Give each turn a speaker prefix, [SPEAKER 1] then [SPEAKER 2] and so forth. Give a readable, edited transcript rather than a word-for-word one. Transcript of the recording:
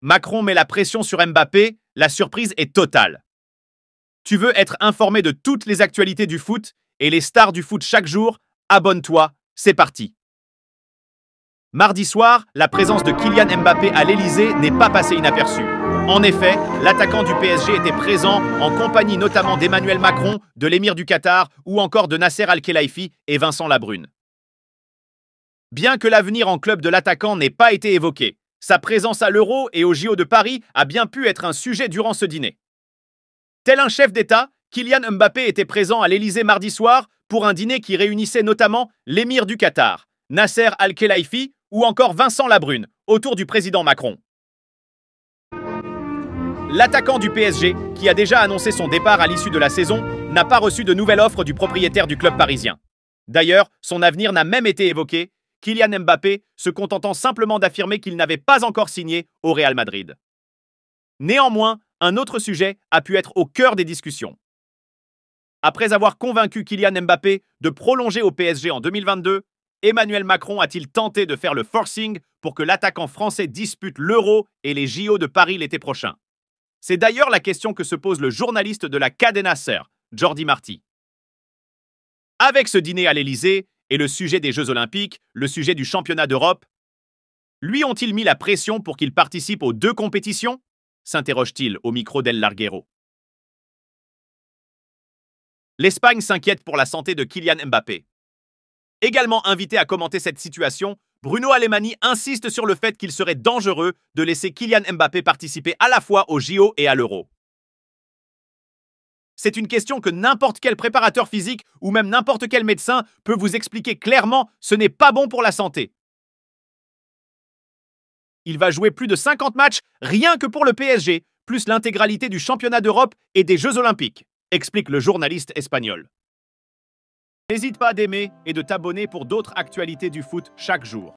[SPEAKER 1] Macron met la pression sur Mbappé, la surprise est totale. Tu veux être informé de toutes les actualités du foot et les stars du foot chaque jour? Abonne-toi, c'est parti. Mardi soir, la présence de Kylian Mbappé à l'Elysée n'est pas passée inaperçue. En effet, l'attaquant du PSG était présent en compagnie notamment d'Emmanuel Macron, de l'émir du Qatar ou encore de Nasser Al-Khelaifi et Vincent Labrune. Bien que l'avenir en club de l'attaquant n'ait pas été évoqué, sa présence à l'Euro et au JO de Paris a bien pu être un sujet durant ce dîner. Tel un chef d'État, Kylian Mbappé était présent à l'Elysée mardi soir pour un dîner qui réunissait notamment l'émir du Qatar, Nasser Al-Khelaifi ou encore Vincent Labrune, autour du président Macron. L'attaquant du PSG, qui a déjà annoncé son départ à l'issue de la saison, n'a pas reçu de nouvelle offre du propriétaire du club parisien. D'ailleurs, son avenir n'a même été évoqué, Kylian Mbappé se contentant simplement d'affirmer qu'il n'avait pas encore signé au Real Madrid. Néanmoins, un autre sujet a pu être au cœur des discussions. Après avoir convaincu Kylian Mbappé de prolonger au PSG en 2022, Emmanuel Macron a-t-il tenté de faire le forcing pour que l'attaquant français dispute l'Euro et les JO de Paris l'été prochain? C'est d'ailleurs la question que se pose le journaliste de la Cadena Ser, Jordi Marti. Avec ce dîner à l'Elysée et le sujet des Jeux Olympiques, le sujet du championnat d'Europe, lui ont-ils mis la pression pour qu'il participe aux deux compétitions? S'interroge-t-il au micro d'El Larguero. L'Espagne s'inquiète pour la santé de Kylian Mbappé. Également invité à commenter cette situation, Bruno Alemany insiste sur le fait qu'il serait dangereux de laisser Kylian Mbappé participer à la fois au JO et à l'Euro. C'est une question que n'importe quel préparateur physique ou même n'importe quel médecin peut vous expliquer clairement, ce n'est pas bon pour la santé. Il va jouer plus de 50 matchs rien que pour le PSG, plus l'intégralité du championnat d'Europe et des Jeux Olympiques, explique le journaliste espagnol. N'hésite pas d'aimer et de t'abonner pour d'autres actualités du foot chaque jour.